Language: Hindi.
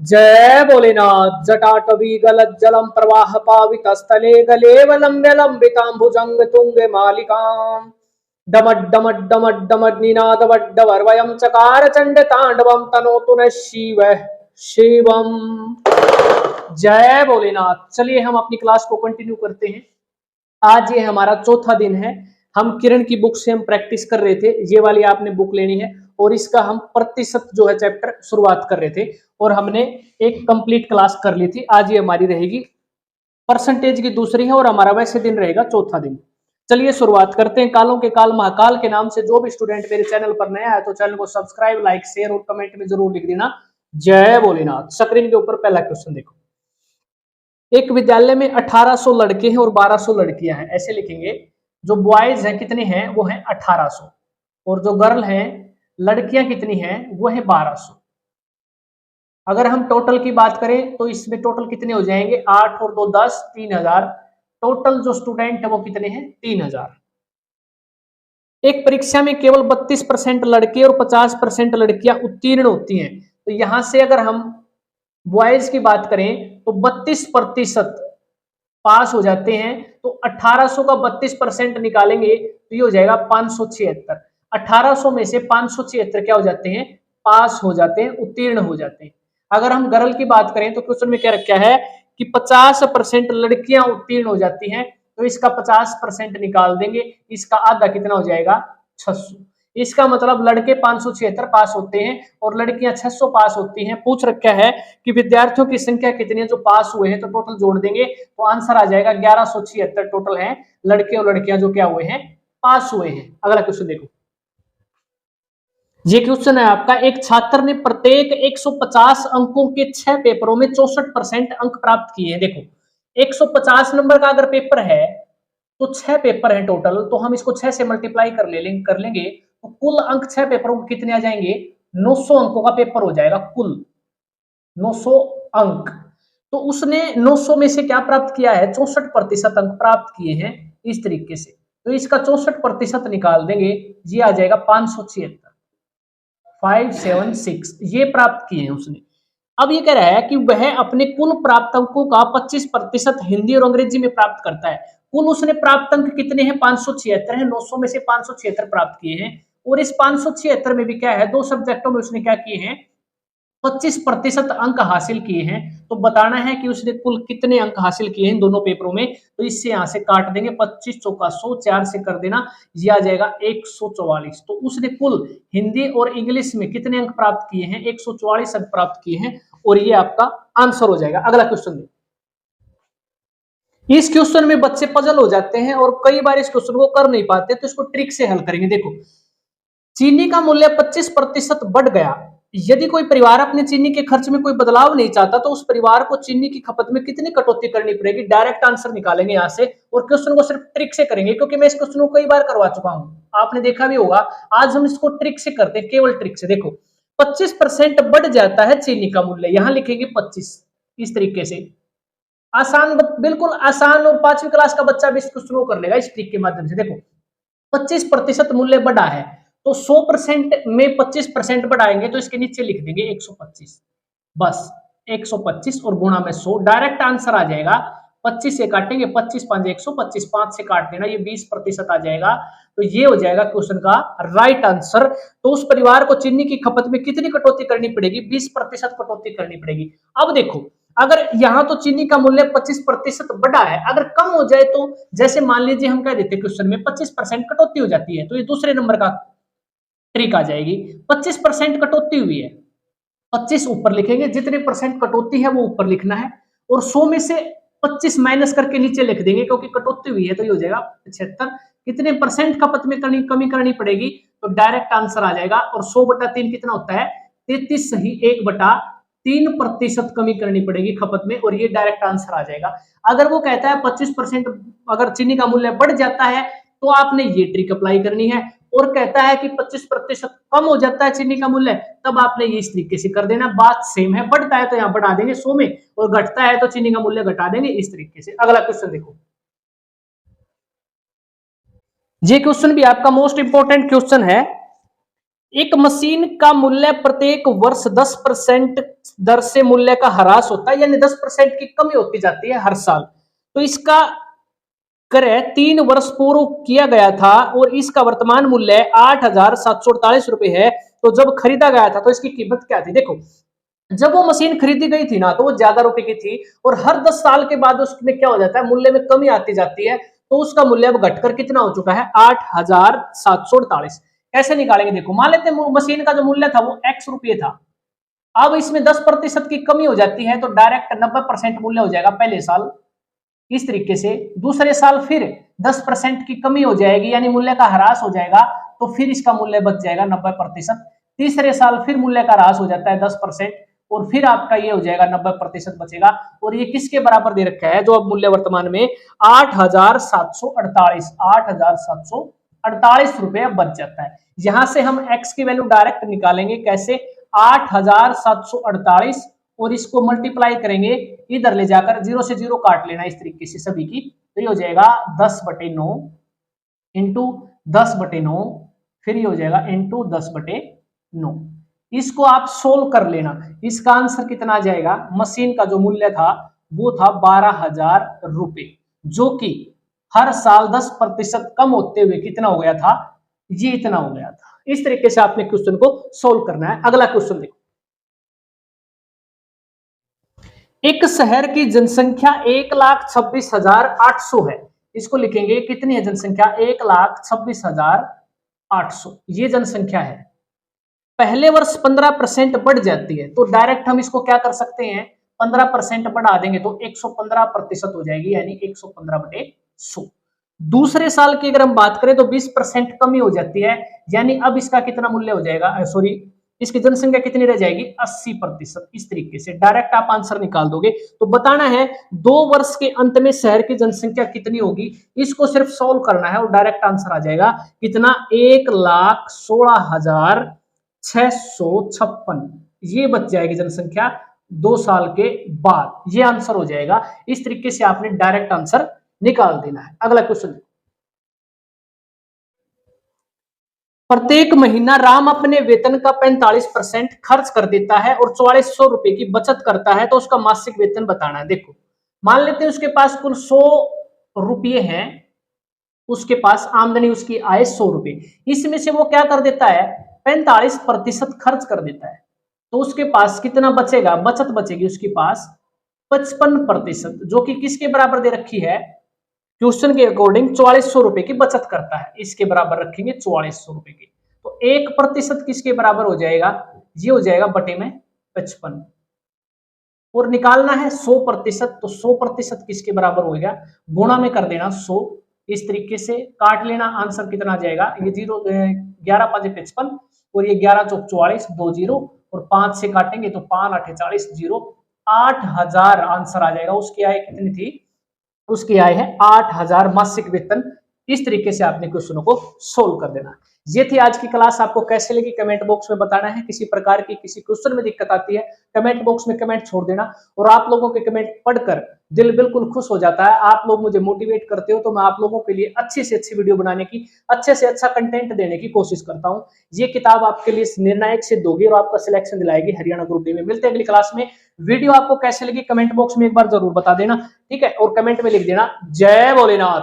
जय भोलेनाथ। जटाटवी गलज्जलम प्रवाह पावित स्थले गलेवलंब्य लंबितांबुजंग तुंगे मालिकाम डमड डमड डमड डमड निनाद वड्डवर्वयं चकार चंड तांडवम तनोतु न शिव शिवम। जय भोलेनाथ। चलिए हम अपनी क्लास को कंटिन्यू करते हैं। आज ये हमारा चौथा दिन है। हम किरण की बुक से हम प्रैक्टिस कर रहे थे। ये वाली आपने बुक लेनी है और इसका हम प्रतिशत जो है चैप्टर शुरुआत कर रहे थे और हमने एक कंप्लीट क्लास कर ली थी। आज ये हमारी रहेगी परसेंटेज की दूसरी है और हमारा वैसे दिन रहेगा चौथा दिन। चलिए शुरुआत करते हैं। कालों के काल महाकाल के नाम से जो भी स्टूडेंट मेरे चैनल पर नया है तो चैनल को सब्सक्राइब, लाइक, शेयर और कमेंट में जरूर लिख देना जय भोलेनाथ। स्क्रीन के ऊपर पहला क्वेश्चन देखो। एक विद्यालय में 1800 लड़के हैं और 1200 लड़कियां हैं, ऐसे लिखेंगे। जो बॉयज हैं कितने हैं, वो है 1800 और जो गर्ल हैं लड़कियां कितनी हैं, वो है 1200। अगर हम टोटल की बात करें तो इसमें टोटल कितने हो जाएंगे, 8 और 2 10, 3000। टोटल जो स्टूडेंट है वो कितने हैं, 3000। एक परीक्षा में केवल 32% लड़के और 50% लड़कियां उत्तीर्ण होती हैं। तो यहां से अगर हम बॉयज की बात करें तो 32% पास हो जाते हैं। तो 1800 का 32% निकालेंगे तो ये हो जाएगा 576। 1800 में से 576 क्या हो जाते हैं, पास हो जाते हैं, उत्तीर्ण हो जाते हैं। अगर हम गर्ल की बात करें तो क्वेश्चन में क्या रखा है कि 50% लड़कियां उत्तीर्ण हो जाती हैं। तो इसका 50% निकाल देंगे, इसका आधा कितना हो जाएगा, 600। इसका मतलब लड़के 576 पास होते हैं और लड़कियां 600 पास होती हैं। पूछ रखा है कि विद्यार्थियों की संख्या कितनी है जो पास हुए हैं, तो टोटल जोड़ देंगे तो आंसर आ जाएगा 1176 टोटल है लड़के और लड़कियां जो क्या हुए हैं, पास हुए हैं। अगला क्वेश्चन देखो। ये क्वेश्चन है आपका। एक छात्र ने प्रत्येक 150 अंकों के 6 पेपरों में 64% अंक प्राप्त किए हैं। देखो 150 नंबर का अगर पेपर है तो 6 पेपर है टोटल, तो हम इसको 6 से मल्टीप्लाई कर लेंगे तो कुल अंक 6 पेपरों को कितने आ जाएंगे, 900 अंकों का पेपर हो जाएगा कुल 900 अंक। तो उसने 900 में से क्या प्राप्त किया है, 64% अंक प्राप्त किए हैं इस तरीके से। तो इसका 64% निकाल देंगे, ये आ जाएगा 576, 576 ये प्राप्त किए हैं उसने। अब ये कह रहा है कि वह अपने कुल प्राप्त अंकों का 25% हिंदी और अंग्रेजी में प्राप्त करता है। कुल उसने प्राप्त अंक कितने हैं, 576 है। 900 में से 576 प्राप्त किए हैं और इस 576 में भी क्या है, 2 सब्जेक्टों में उसने क्या किए हैं, 25% अंक हासिल किए हैं। तो बताना है कि उसने कुल कितने अंक हासिल किए हैं दोनों पेपरों में। तो इससे यहां से काट देंगे, 25 चौका 100, 4 से कर देना, ये आ जाएगा 144। तो उसने कुल हिंदी और इंग्लिश में कितने अंक प्राप्त किए हैं, 144 अंक प्राप्त किए हैं और ये आपका आंसर हो जाएगा। अगला क्वेश्चन देखो। इस क्वेश्चन में बच्चे पजल हो जाते हैं और कई बार इस क्वेश्चन को कर नहीं पाते, तो इसको ट्रिक से हल करेंगे। देखो चीनी का मूल्य 25% बढ़ गया। यदि कोई परिवार अपने चीनी के खर्च में कोई बदलाव नहीं चाहता तो उस परिवार को चीनी की खपत में कितनी कटौती करनी पड़ेगी। डायरेक्ट आंसर निकालेंगे यहाँ से और क्वेश्चन को सिर्फ ट्रिक से करेंगे, क्योंकि मैं इस क्वेश्चन को कई बार करवा चुका हूं, आपने देखा भी होगा। आज हम इसको ट्रिक से करते हैं, केवल ट्रिक से। देखो 25% बढ़ जाता है चीनी का मूल्य, यहां लिखेंगे 25 इस तरीके से। आसान, बिल्कुल आसान, और 5वीं क्लास का बच्चा भी इस क्वेश्चन को कर लेगा इस ट्रिक के माध्यम से। देखो 25% मूल्य बढ़ा है तो 100% में 25% बढ़ाएंगे तो इसके नीचे लिख देंगे 125, बस 125 और गुणा में 100, डायरेक्ट आंसर आ जाएगा। 25 से काटेंगे, 25 5 125, 5 से काट देना, ये 20% आ जाएगा। तो ये हो जाएगा क्वेश्चन का राइट आंसर। तो उस परिवार को चीनी की खपत में कितनी कटौती करनी पड़ेगी, 20% कटौती करनी पड़ेगी। अब देखो अगर यहां तो चीनी का मूल्य 25% बढ़ा है, अगर कम हो जाए तो जैसे मान लीजिए हम कह देते क्वेश्चन में 25% कटौती हो जाती है, तो ये दूसरे नंबर का ट्रिक आ जाएगी। 25% कटौती हुई है, 25 ऊपर लिखेंगे, जितने परसेंट कटौती है वो ऊपर लिखना है और 100 में से 25 माइनस करके नीचे लिख देंगे, क्योंकि कटौती हुई है तो ये हो जाएगा 75। कितने परसेंट खपत में कमी करनी पड़ेगी, तो डायरेक्ट आंसर आ जाएगा। और 100/3 कितना होता है, 33 सही, 1/3% कमी करनी पड़ेगी खपत में, और ये डायरेक्ट आंसर आ जाएगा। अगर वो कहता है 25% अगर चीनी का मूल्य बढ़ जाता है तो आपने ये ट्रिक अप्लाई करनी है, और कहता है कि 25% कम हो जाता है चीनी का मूल्य, तब आपने ये इस तरीके से कर देना। बात सेम है, बढ़ता है तो यहाँ बढ़ा देंगे 100 में और घटता है तो चीनी का मूल्य घटा देंगे इस तरीके से। अगला क्वेश्चन देखो। ये क्वेश्चन भी आपका मोस्ट इंपोर्टेंट क्वेश्चन है। एक मशीन का मूल्य प्रत्येक वर्ष 10% दर से मूल्य का ह्रास होता है, यानी 10% की कमी होती जाती है हर साल। तो इसका क्रय 3 वर्ष पूर्व किया गया था और इसका वर्तमान मूल्य 8,748 रुपए है। तो जब खरीदा गया था तो इसकी कीमत क्या थी? देखो, जब वो मशीन खरीदी गई थी ना तो वो ज्यादा रुपए की थी, और हर 10 साल के बाद उसमें क्या हो जाता है, मूल्य में कमी आती जाती है। तो उसका मूल्य अब घटकर कितना हो चुका है? 8,748। कैसे निकालेंगे? देखो, मान लेते हैं मशीन का जो मूल्य था वो x रुपये था। अब इसमें 10% की कमी हो जाती है तो डायरेक्ट 90% मूल्य हो जाएगा पहले साल। इस तरीके से दूसरे साल फिर 10% की कमी हो जाएगी, यानी मूल्य का ह्रास हो जाएगा, तो फिर इसका मूल्य बच जाएगा 90%। तीसरे साल फिर मूल्य का ह्रास हो जाता है 10%, और फिर आपका ये हो जाएगा 90% बचेगा। और ये किसके बराबर दे रखा है? जो अब मूल्य वर्तमान में 8,748 रुपए बच जाता है। यहां से हम x की वैल्यू डायरेक्ट निकालेंगे। कैसे? 8,748 और इसको मल्टीप्लाई करेंगे, इधर ले जाकर 0 से 0 काट लेना इस तरीके से सभी की। तो ये हो जाएगा 10/9 इंटू 10/9, फिर ये हो जाएगा इंटू 10/9। इसको आप सोल्व कर लेना। इसका आंसर कितना आ जाएगा? मशीन का जो मूल्य था वो था 12,000 रुपए, जो कि हर साल 10% कम होते हुए कितना हो गया था? ये इतना हो गया था। इस तरीके से आपने क्वेश्चन को सोल्व करना है। अगला क्वेश्चन देखो, एक शहर की जनसंख्या 1,26,800 है। इसको लिखेंगे, कितनी है जनसंख्या? 1,26,800 ये जनसंख्या है। पहले वर्ष 15% बढ़ जाती है, तो डायरेक्ट हम इसको क्या कर सकते हैं? 15% बढ़ा देंगे तो 115% हो जाएगी, यानी 115/100। दूसरे साल की अगर हम बात करें तो 20% कमी हो जाती है, यानी अब इसका कितना मूल्य हो जाएगा? सॉरी, इसकी जनसंख्या कितनी रह जाएगी? 80%। इस तरीके से डायरेक्ट आप आंसर निकाल दोगे। तो बताना है 2 वर्ष के अंत में शहर की जनसंख्या कितनी होगी, इसको सिर्फ सोल्व करना है और डायरेक्ट आंसर आ जाएगा कितना? 1,16,656 ये बच जाएगी जनसंख्या 2 साल के बाद। ये आंसर हो जाएगा। इस तरीके से आपने डायरेक्ट आंसर निकाल देना है। अगला क्वेश्चन, प्रत्येक महीना राम अपने वेतन का 45% खर्च कर देता है और 4400 रुपए की बचत करता है, तो उसका मासिक वेतन बताना है। देखो, मान लेते हैं उसके पास कुल 100 रुपये हैं, उसके पास आमदनी, उसकी आय 100 रुपए, इसमें से वो क्या कर देता है? 45% खर्च कर देता है। तो उसके पास कितना बचेगा? बचत बचेगी उसके पास 55%, जो कि किसके बराबर दे रखी है? क्वेश्चन के अकॉर्डिंग 4400 रुपए की बचत करता है, इसके बराबर रखेंगे 4400 रुपए की। तो 1% किसके बराबर हो जाएगा? ये हो जाएगा बटे में 55, और निकालना है 100%, तो 100% किसके बराबर हो गया? गुणा में कर देना 100, इस तरीके से काट लेना। आंसर कितना आ जाएगा? ये 11 5 55 और ये 11 चौक 44, 2 0 और 5 से काटेंगे तो 5 8 40 0, 8,000 आंसर आ जाएगा। उसकी आय कितनी थी? उसकी आय है 8,000 मासिक वेतन। इस तरीके से आपने क्वेश्चनों को सोल्व कर देना। ये थी आज की क्लास। आपको कैसे लगी कमेंट बॉक्स में बताना है। किसी प्रकार की किसी क्वेश्चन में दिक्कत आती है कमेंट बॉक्स में कमेंट छोड़ देना, और आप लोगों के कमेंट पढ़कर दिल बिल्कुल खुश हो जाता है। आप लोग मुझे मोटिवेट करते हो, तो मैं आप लोगों के लिए अच्छी से अच्छी वीडियो बनाने की, अच्छे से अच्छा कंटेंट देने की कोशिश करता हूँ। ये किताब आपके लिए निर्णायक सिद्ध होगी और आपका सिलेक्शन दिलाएगी हरियाणा ग्रुप डी में। मिलते हैं अगली क्लास में। वीडियो आपको कैसे लगी कमेंट बॉक्स में एक बार जरूर बता देना, ठीक है? और कमेंट में लिख देना जय भोलेनाथ।